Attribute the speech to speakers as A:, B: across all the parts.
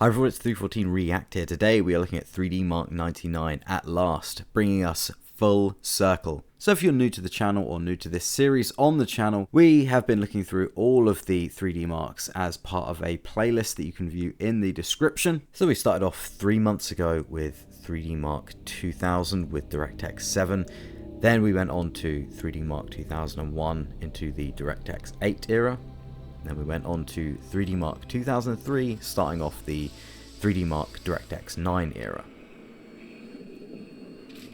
A: Hi everyone, it's 314 React here. Today we are looking at 3DMark99 at last, bringing us full circle. So if you're new to the channel or new to this series on the channel, we have been looking through all of the 3D marks as part of a playlist that you can view in the description. So we started off 3 months ago with 3DMark 2000 with DirectX 7. Then we went on to 3DMark 2001 into the DirectX 8 era. Then we went on to 3DMark 2003, starting off the 3DMark DirectX 9 era.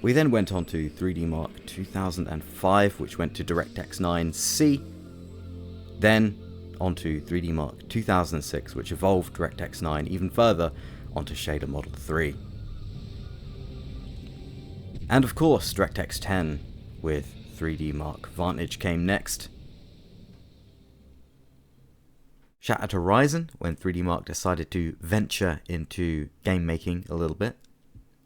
A: We then went on to 3DMark 2005, which went to DirectX 9C. Then onto 3DMark 2006, which evolved DirectX 9 even further onto Shader Model 3. And of course, DirectX 10 with 3DMark Vantage came next. Shout out to Ryzen when 3DMark decided to venture into game making a little bit.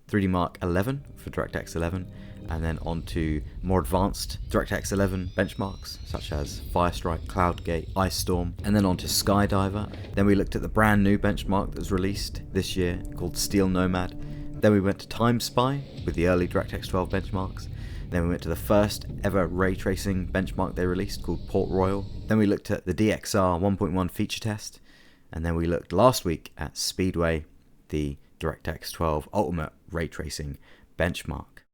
A: 3DMark 11 for DirectX 11, and then on to more advanced DirectX 11 benchmarks such as Firestrike, Cloudgate, Ice Storm, and then on to Skydiver. Then we looked at the brand new benchmark that was released this year called Steel Nomad. Then we went to Time Spy with the early DirectX 12 benchmarks. Then we went to the first ever ray tracing benchmark they released called Port Royal. Then we looked at the DXR 1.1 feature test. And then we looked last week at Speedway, the DirectX 12 Ultimate ray tracing benchmark.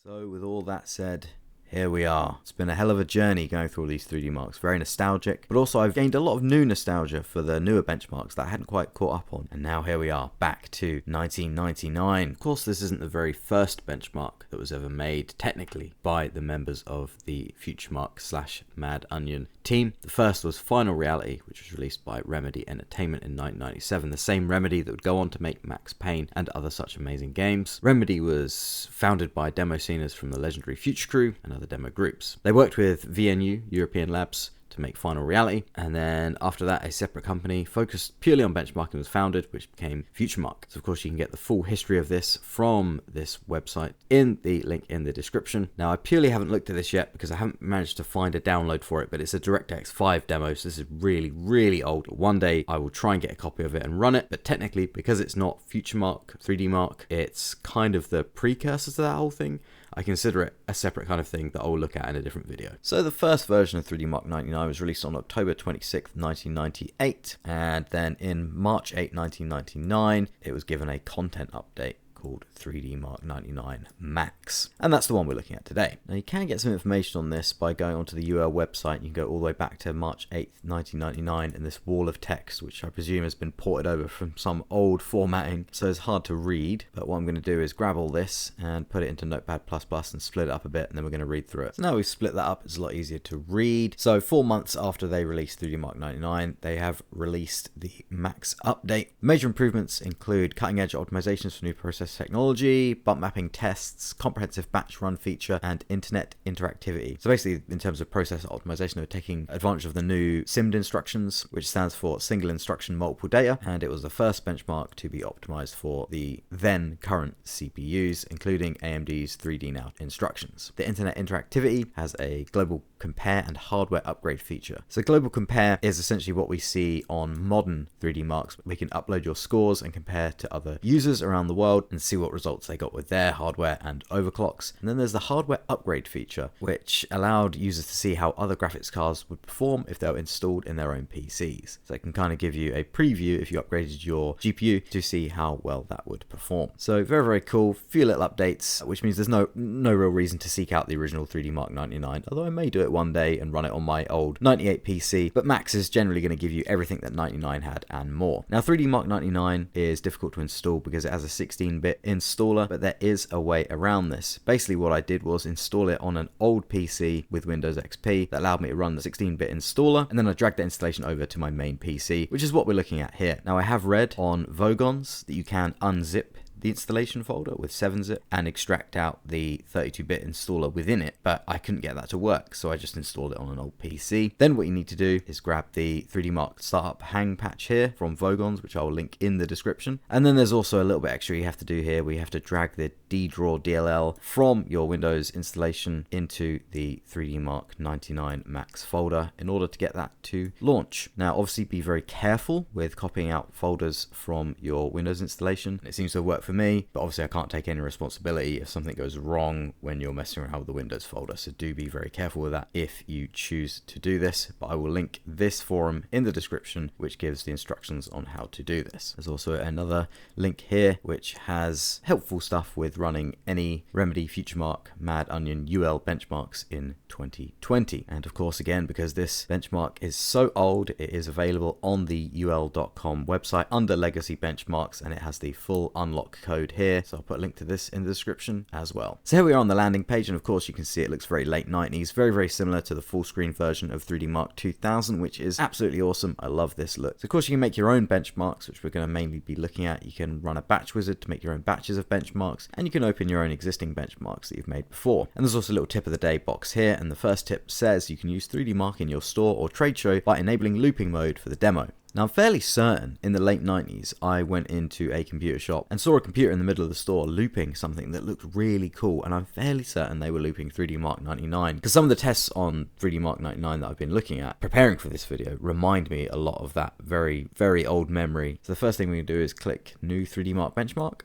A: So with all that said, here we are. It's been a hell of a journey going through all these 3D marks. Very nostalgic, but also I've gained a lot of new nostalgia for the newer benchmarks that I hadn't quite caught up on. And now here we are, back to 1999. Of course, this isn't the very first benchmark that was ever made, technically, by the members of the Futuremark / Mad Onion team. The first was Final Reality, which was released by Remedy Entertainment in 1997, the same Remedy that would go on to make Max Payne and other such amazing games. Remedy was founded by demo sceners from the legendary Future Crew and other demo groups. They worked with VNU, European Labs, to make Final Reality, and then after that a separate company focused purely on benchmarking was founded, which became Futuremark. So of course you can get the full history of this from this website in the link in the description. Now I purely haven't looked at this yet because I haven't managed to find a download for it, but it's a DirectX 5 demo, so this is really old. One day I will try and get a copy of it and run it, but technically because it's not Futuremark 3D Mark, it's kind of the precursor to that whole thing. I consider it a separate kind of thing that I'll look at in a different video. So the first version of 3DMark99 was released on October 26th, 1998, and then in March 8, 1999, it was given a content update called 3DMark99 Max. And that's the one we're looking at today. Now you can get some information on this by going onto the UL website. You can go all the way back to March 8th, 1999 in this wall of text, which I presume has been ported over from some old formatting, so it's hard to read. But what I'm going to do is grab all this and put it into Notepad++ and split it up a bit, and then we're going to read through it. So now we've split that up, it's a lot easier to read. So 4 months after they released 3DMark99, they have released the Max update. Major improvements include cutting edge optimizations for new process technology, bump mapping tests, comprehensive batch run feature, and internet interactivity. So basically, in terms of process optimization, they're taking advantage of the new SIMD instructions, which stands for single instruction multiple data, and it was the first benchmark to be optimized for the then current CPUs, including AMD's 3D Now instructions. The internet interactivity has a global compare and hardware upgrade feature. So global compare is essentially what we see on modern 3D marks. We can upload your scores and compare to other users around the world and see what results they got with their hardware and overclocks. And then there's the hardware upgrade feature, which allowed users to see how other graphics cards would perform if they were installed in their own PCs. So it can kind of give you a preview if you upgraded your GPU to see how well that would perform. So very cool, few little updates, which means there's no real reason to seek out the original 3DMark99, although I may do it one day and run it on my old 98 PC, but Max is generally going to give you everything that 99 had and more. Now 3DMark99 is difficult to install because it has a 16-bit installer, but there is a way around this. Basically what I did was install it on an old PC with Windows XP that allowed me to run the 16-bit installer, and then I dragged the installation over to my main PC, which is what we're looking at here. Now I have read on Vogons that you can unzip the installation folder with 7-zip and extract out the 32-bit installer within it, but I couldn't get that to work, so I just installed it on an old PC. Then what you need to do is grab the 3DMark startup hang patch here from Vogons, which I will link in the description. And then there's also a little bit extra you have to do here. We have to drag the DDraw DLL from your Windows installation into the 3DMark99 Max folder in order to get that to launch. Now obviously be very careful with copying out folders from your Windows installation. It seems to have worked for me, but obviously I can't take any responsibility if something goes wrong when you're messing around with the Windows folder, so do be very careful with that if you choose to do this. But I will link this forum in the description which gives the instructions on how to do this. There's also another link here which has helpful stuff with running any Remedy, Futuremark, Mad Onion UL benchmarks in 2020. And of course, again, because this benchmark is so old, it is available on the ul.com website under legacy benchmarks, and it has the full unlock code here, so I'll put a link to this in the description as well. So here we are on the landing page, and of course you can see it looks very late 90s, very similar to the full screen version of 3DMark 2000, which is absolutely awesome. I love this look. So of course you can make your own benchmarks, which we're going to mainly be looking at. You can run a batch wizard to make your own batches of benchmarks, and you can open your own existing benchmarks that you've made before. And there's also a little tip of the day box here, and the first tip says you can use 3DMark in your store or trade show by enabling looping mode for the demo. Now, I'm fairly certain in the late 90s, I went into a computer shop and saw a computer in the middle of the store looping something that looked really cool, and I'm fairly certain they were looping 3DMark99, because some of the tests on 3DMark99 that I've been looking at, preparing for this video, remind me a lot of that very old memory. So the first thing we can do is click New 3DMark Benchmark.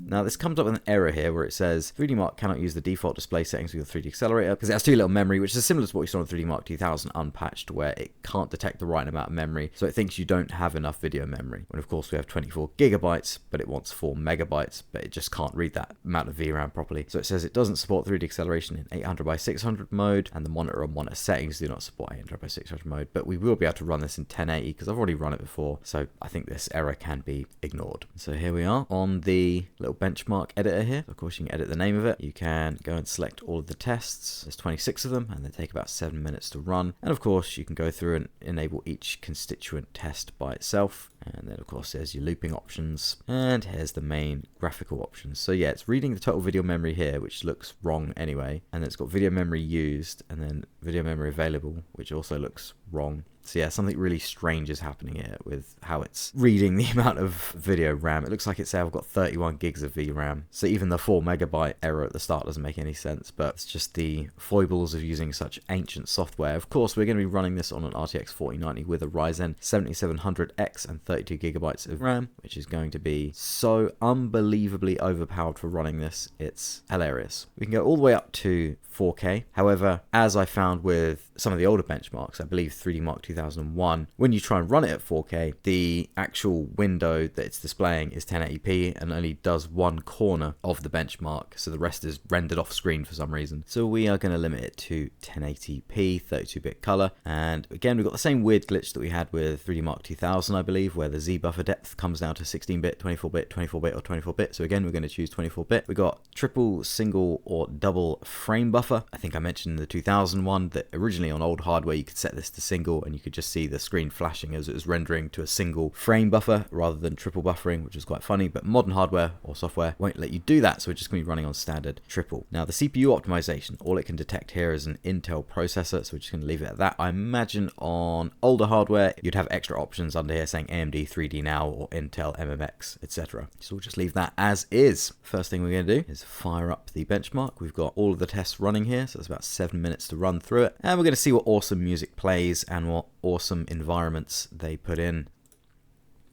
A: Now this comes up with an error here where it says 3DMark cannot use the default display settings with your 3D accelerator because it has too little memory, which is similar to what we saw on 3DMark 2000 unpatched, where it can't detect the right amount of memory, so it thinks you don't have enough video memory. When of course we have 24 gigabytes, but it wants 4 megabytes, but it just can't read that amount of VRAM properly. So it says it doesn't support 3D acceleration in 800 by 600 mode, and the monitor and monitor settings do not support 800 by 600 mode, but we will be able to run this in 1080 because I've already run it before, so I think this error can be ignored. So here we are on the little benchmark editor here. Of course you can edit the name of it. You can go and select all of the tests. There's 26 of them, and they take about 7 minutes to run. And of course you can go through and enable each constituent test by itself. And then of course there's your looping options, and here's the main graphical options. So yeah, it's reading the total video memory here, which looks wrong anyway, and then it's got video memory used and then video memory available, which also looks wrong. So yeah, something really strange is happening here with how it's reading the amount of video RAM. It looks like it's saying I've got 31 gigs of VRAM. So even the 4 megabyte error at the start doesn't make any sense, but it's just the foibles of using such ancient software. Of course, we're going to be running this on an RTX 4090 with a Ryzen 7700X and 32 gigabytes of RAM, which is going to be so unbelievably overpowered for running this. It's hilarious. We can go all the way up to 4K. However, as I found with some of the older benchmarks, I believe 3DMark 2001, when you try and run it at 4K, the actual window that it's displaying is 1080p and only does one corner of the benchmark, so the rest is rendered off screen for some reason. So we are going to limit it to 1080p, 32-bit color, and again we've got the same weird glitch that we had with 3DMark 2000, I believe, where the Z buffer depth comes down to 16-bit, 24-bit, 24-bit, or 24-bit. So again, we're going to choose 24-bit. We got triple, single, or double frame buffer. I think I mentioned in the 2000 one that originally on old hardware you could set this to single and you could just see the screen flashing as it was rendering to a single frame buffer rather than triple buffering, which was quite funny, but modern hardware or software won't let you do that, so we're just going to be running on standard triple. Now the CPU optimization, all it can detect here is an Intel processor, so we're just going to leave it at that. I imagine on older hardware you'd have extra options under here saying AMD 3D Now or Intel MMX, etc. So we'll just leave that as is. First thing we're going to do is fire up the benchmark. We've got all of the tests running here, so it's about 7 minutes to run through it, and we're going to see what awesome music plays and what awesome environments they put in.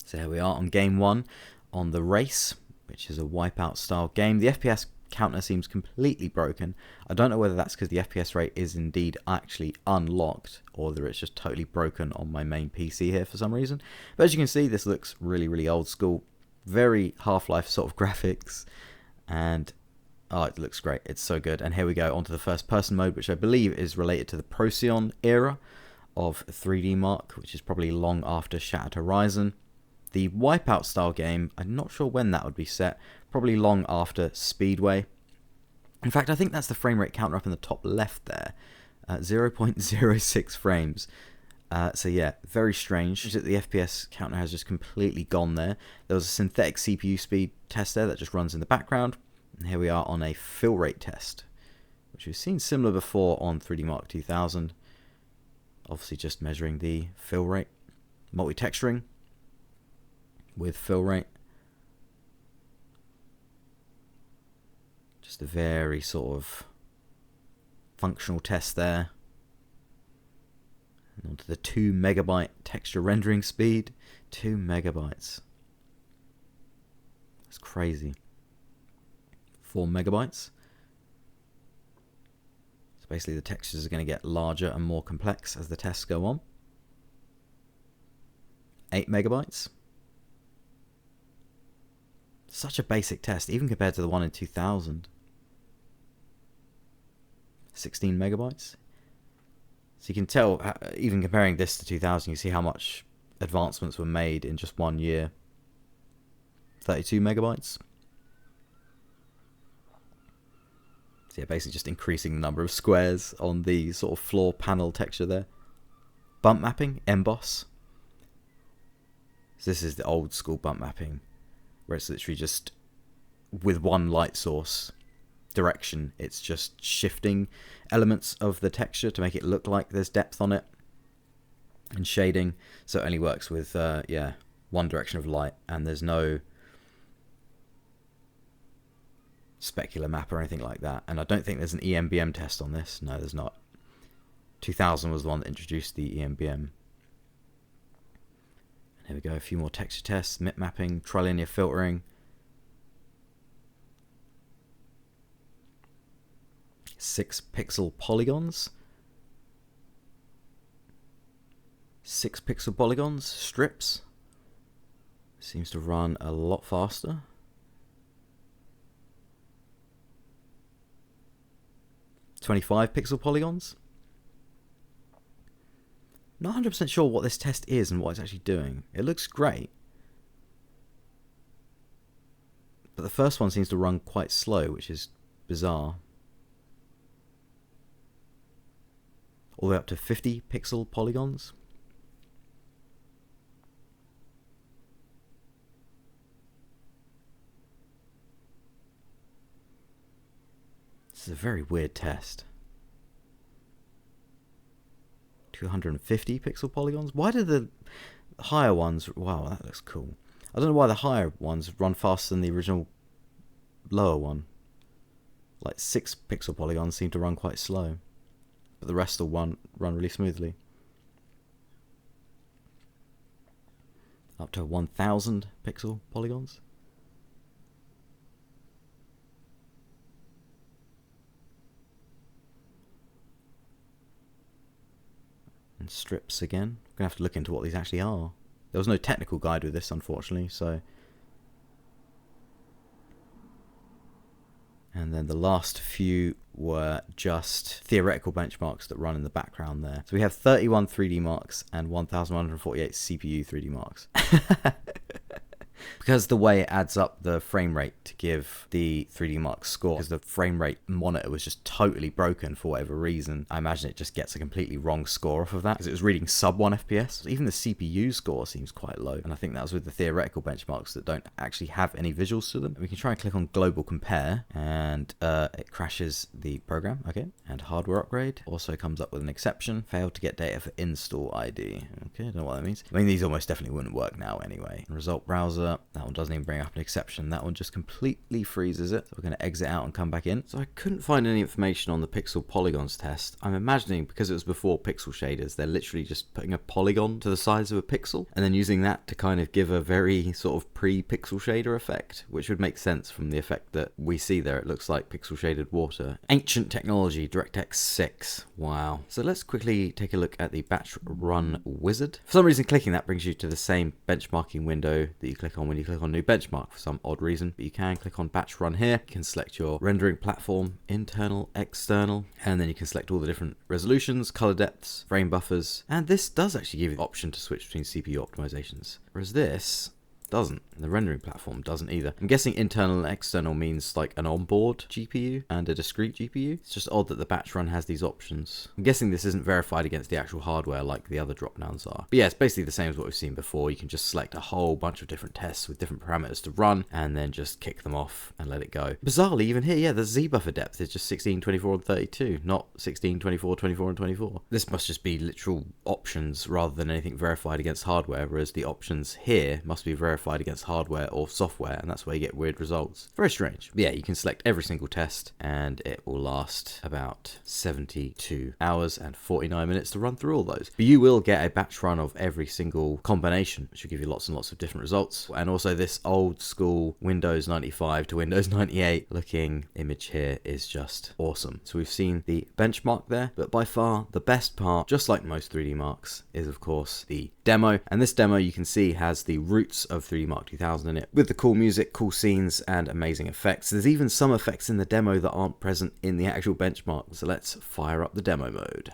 A: So here we are on game 1 on the race, which is a wipeout style game. The FPS counter seems completely broken. I don't know whether that's because the FPS rate is indeed actually unlocked or whether it's just totally broken on my main PC here for some reason. But as you can see, this looks really old school, very Half-Life sort of graphics, and oh, it looks great. It's so good. And here we go onto the first person mode, which I believe is related to the Procyon era of 3DMark, which is probably long after Shattered Horizon. The Wipeout style game, I'm not sure when that would be set, probably long after Speedway. In fact, I think that's the frame rate counter up in the top left there, 0.06 frames. So yeah, very strange that the FPS counter has just completely gone there. There was a synthetic CPU speed test there that just runs in the background. And here we are on a fill rate test, which we've seen similar before on 3DMark 2000. Obviously just measuring the fill rate. Multi-texturing with fill rate. Just a very sort of functional test there. And onto the 2 megabyte texture rendering speed. 2 megabytes. That's crazy. 4 megabytes. So basically the textures are going to get larger and more complex as the tests go on. 8 megabytes. Such a basic test, even compared to the one in 2000. 16 megabytes. So you can tell, even comparing this to 2000, you see how much advancements were made in just 1 year. 32 megabytes. So yeah, basically just increasing the number of squares on the sort of floor panel texture there. Bump mapping, emboss. So this is the old school bump mapping, where it's literally just with one light source direction, it's just shifting elements of the texture to make it look like there's depth on it, and shading, so it only works with yeah, one direction of light, and there's no specular map or anything like that. And I don't think there's an EMBM test on this. No, there's not. 2000 was the one that introduced the EMBM. And here we go, a few more texture tests, mip mapping, trilinear filtering. 6 pixel polygons. 6 pixel polygons, strips. Seems to run a lot faster. .25 pixel polygons. Not 100% sure what this test is and what it's actually doing. It looks great, but the first one seems to run quite slow, which is bizarre. All the way up to 50 pixel polygons. This is a very weird test. 250 pixel polygons. Why do the higher ones... Wow, that looks cool. I don't know why the higher ones run faster than the original lower one. Like 6 pixel polygons seem to run quite slow, but the rest will run really smoothly. Up to 1000 pixel polygons. And strips again. I'm going to have to look into what these actually are. There was no technical guide with this, unfortunately, so... And then the last few were just theoretical benchmarks that run in the background there. So we have 31 3D marks and 1148 CPU 3D marks. Because the way it adds up the frame rate to give the 3D Mark score, because the frame rate monitor was just totally broken for whatever reason, I imagine it just gets a completely wrong score off of that, because it was reading sub 1 FPS. Even the CPU score seems quite low, and I think that was with the theoretical benchmarks that don't actually have any visuals to them. We can try and click on global compare, and it crashes the program. Okay, and hardware upgrade also comes up with an exception. Failed to get data for install ID. Okay, I don't know what that means. I mean, these almost definitely wouldn't work now anyway. Result browser. That one doesn't even bring up an exception. That one just completely freezes it. So we're going to exit out and come back in. So I couldn't find any information on the pixel polygons test. I'm imagining because it was before pixel shaders, they're literally just putting a polygon to the size of a pixel and then using that to kind of give a very sort of pre-pixel shader effect, which would make sense from the effect that we see there. It looks like pixel shaded water. Ancient technology, DirectX 6. Wow. So let's quickly take a look at the batch run wizard. For some reason, clicking that brings you to the same benchmarking window that you click on when you click on new benchmark for some odd reason, but you can click on batch run here. You can select your rendering platform, internal, external, and then you can select all the different resolutions, color depths, frame buffers, and this does actually give you the option to switch between CPU optimizations, whereas this doesn't. The rendering platform doesn't either. I'm guessing internal and external means like an onboard GPU and a discrete GPU. It's just odd that the batch run has these options. I'm guessing this isn't verified against the actual hardware like the other drop-downs are. But yeah, it's basically the same as what we've seen before. You can just select a whole bunch of different tests with different parameters to run and then just kick them off and let it go. Bizarrely, even here, yeah, the Z buffer depth is just 16, 24, and 32, not 16, 24, 24, and 24. This must just be literal options rather than anything verified against hardware, whereas the options here must be verified against hardware or software, and that's where you get weird results. Very strange. But yeah, you can select every single test and it will last about 72 hours and 49 minutes to run through all those. But you will get a batch run of every single combination, which will give you lots and lots of different results. And also this old school Windows 95 to Windows 98 looking image here is just awesome. So we've seen the benchmark there, but by far the best part, just like most 3D Marks, is of course the demo. And this demo you can see has the roots of 3D Mark 2000 in it, with the cool music, cool scenes, and amazing effects. There's even some effects in the demo that aren't present in the actual benchmark. So let's fire up the demo mode.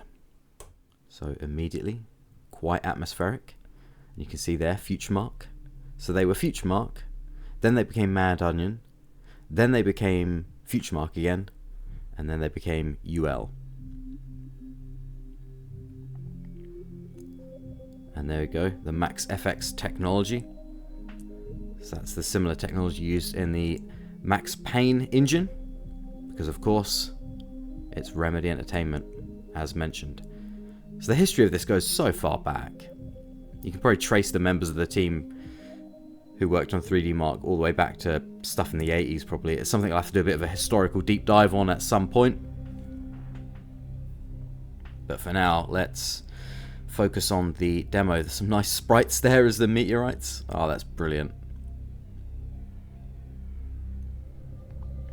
A: So immediately, quite atmospheric. You can see there, Futuremark. So they were Futuremark, then they became Mad Onion, then they became Futuremark again, and then they became UL. And there we go, the Max FX technology. So that's the similar technology used in the Max Payne engine, because of course it's Remedy Entertainment, as mentioned. So the history of this goes so far back. You can probably trace the members of the team who worked on 3D Mark all the way back to stuff in the 80s probably. It's something I'll have to do a bit of a historical deep dive on at some point. But for now, let's focus on the demo. There's some nice sprites there as the meteorites. Oh, that's brilliant.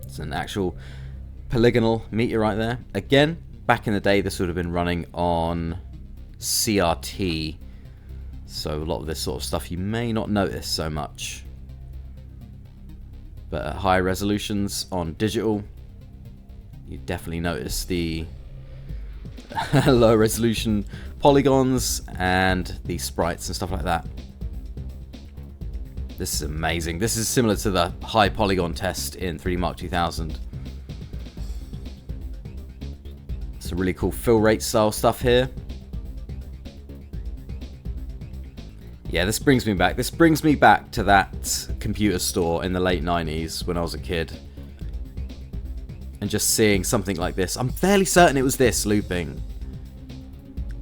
A: It's an actual polygonal meteorite there. Again, back in the day, this would have been running on CRT. So a lot of this sort of stuff you may not notice so much. But at high resolutions on digital, you definitely notice the low resolution polygons and the sprites and stuff like that. This is amazing. This is similar to the high polygon test in 3D Mark 2000. Some really cool fill rate style stuff here. Yeah, this brings me back. This brings me back to that computer store in the late 90s when I was a kid. And just seeing something like this. I'm fairly certain it was this looping.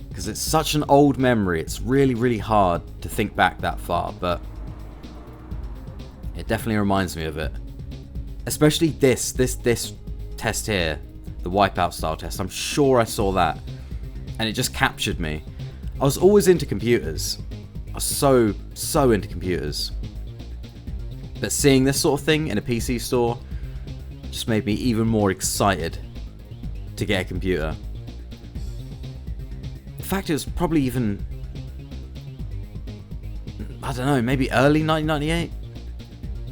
A: Because it's such an old memory. It's really, really hard to think back that far. But it definitely reminds me of it. Especially this test here. The wipeout style test. I'm sure I saw that. And it just captured me. I was always into computers. I was so into computers. But seeing this sort of thing in a PC store just made me even more excited to get a computer. In fact, it was probably even, I don't know, maybe early 1998?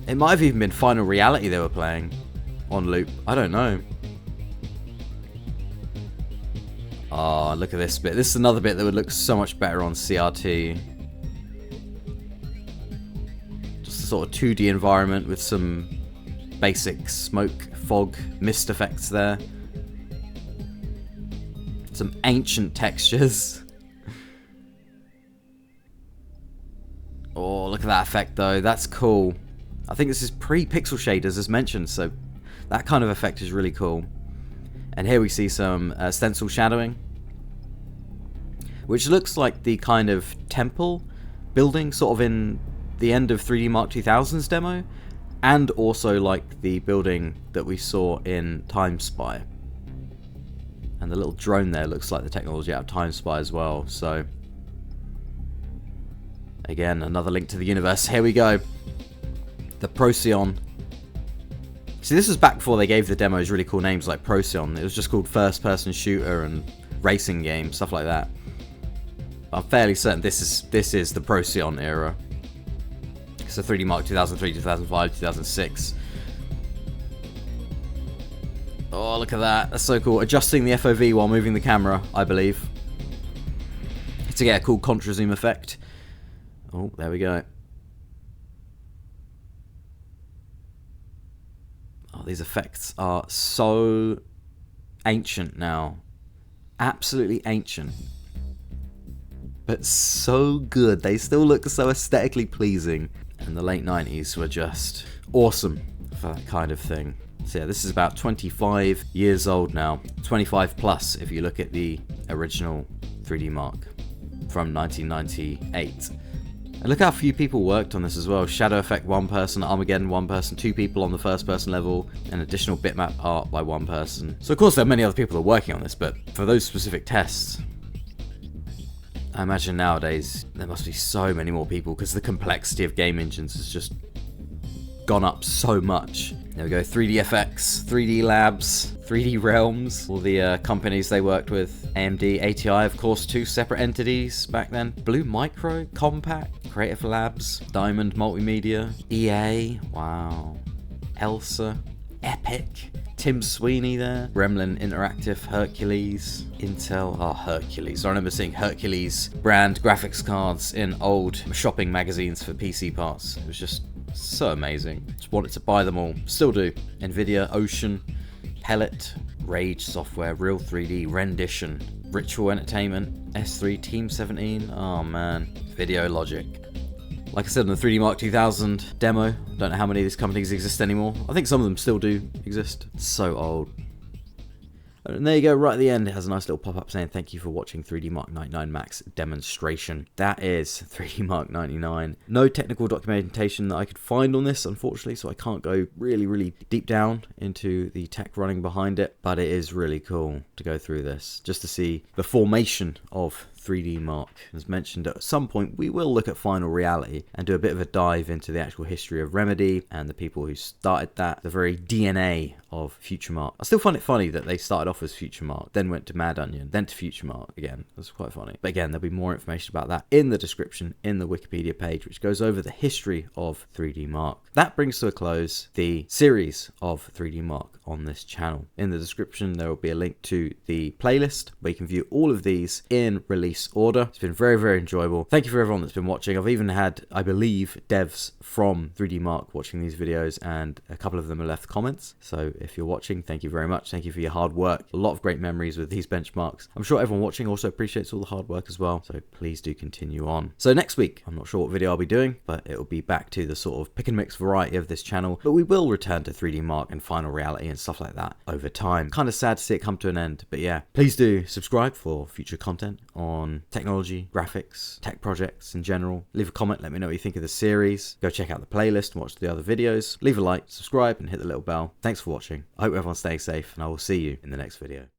A: It might have even been Final Reality they were playing on loop. I don't know. Oh, look at this bit. This is another bit that would look so much better on CRT. Just a sort of 2D environment with some basic smoke, fog, mist effects there. Some ancient textures. Oh, look at that effect though. That's cool. I think this is pre-pixel shaders as mentioned, so that kind of effect is really cool. And here we see some stencil shadowing, which looks like the kind of temple building sort of in the end of 3D Mark 2000's demo, and also like the building that we saw in Time Spy. And the little drone there looks like the technology out of Time Spy as well. So again, another link to the universe. Here we go. The Procyon. See, this was back before they gave the demos really cool names like Procyon. It was just called first person shooter and racing game, stuff like that. I'm fairly certain this is the Procyon era. So 3D Mark 2003, 2005, 2006. Oh, look at that. That's so cool. Adjusting the FOV while moving the camera, I believe, to get a cool contra zoom effect. Oh, there we go. Oh, these effects are so ancient now. Absolutely ancient. But so good. They still look so aesthetically pleasing. And the late 90s were just awesome for that kind of thing. So yeah, this is about 25 years old now. 25 plus if you look at the original 3DMark from 1998. And look how few people worked on this as well. Shadow Effect, one person. Armageddon, one person. 2 people on the first person level. And additional bitmap art by 1 person. So of course there are many other people that are working on this, but for those specific tests, I imagine nowadays there must be so many more people because the complexity of game engines has just gone up so much. There we go, 3DFX, 3D Labs, 3D Realms, all the companies they worked with. AMD, ATI, of course, 2 separate entities back then. Blue Micro, Compact, Creative Labs, Diamond Multimedia, EA, wow, Elsa, Epic, Tim Sweeney there, Gremlin Interactive, Hercules, Intel, Hercules. I remember seeing Hercules brand graphics cards in old shopping magazines for PC parts. It was just so amazing. Just wanted to buy them all. Still do. Nvidia, Ocean, Pellet, Rage Software, Real 3D, Rendition, Ritual Entertainment, S3, Team 17. Oh man. Video Logic. Like I said in the 3DMark 2000 demo, don't know how many of these companies exist anymore. I think some of them still do exist. It's so old. And there you go, right at the end, it has a nice little pop-up saying thank you for watching 3DMark99 Max demonstration. That is 3DMark99. No technical documentation that I could find on this, unfortunately, so I can't go really deep down into the tech running behind it, but it is really cool to go through this, just to see the formation of 3DMark. As mentioned, at some point we will look at Final Reality and do a bit of a dive into the actual history of Remedy and the people who started that, the very DNA of Futuremark. I still find it funny that they started off as Futuremark, then went to Mad Onion, then to Futuremark again. That's quite funny. But again, there'll be more information about that in the description, in the Wikipedia page, which goes over the history of 3DMark. That brings to a close the series of 3DMark on this channel. In the description, there will be a link to the playlist where you can view all of these in release order. It's been very enjoyable. Thank you for everyone that's been watching. I've even had, I believe, devs from 3DMark watching these videos, and a couple of them have left comments. So if you're watching, thank you very much. Thank you for your hard work. A lot of great memories with these benchmarks. I'm sure everyone watching also appreciates all the hard work as well. So please do continue on. So next week, I'm not sure what video I'll be doing, but it will be back to the sort of pick and mix variety of this channel. But we will return to 3DMark and Final Reality and stuff like that over time. Kind of sad to see it come to an end, but yeah, please do subscribe for future content on technology, graphics, tech projects in general. Leave a comment, let me know what you think of the series. Go check out the playlist and watch the other videos. Leave a like, subscribe, and hit the little bell. Thanks for watching. I hope everyone's staying safe, and I will see you in the next video.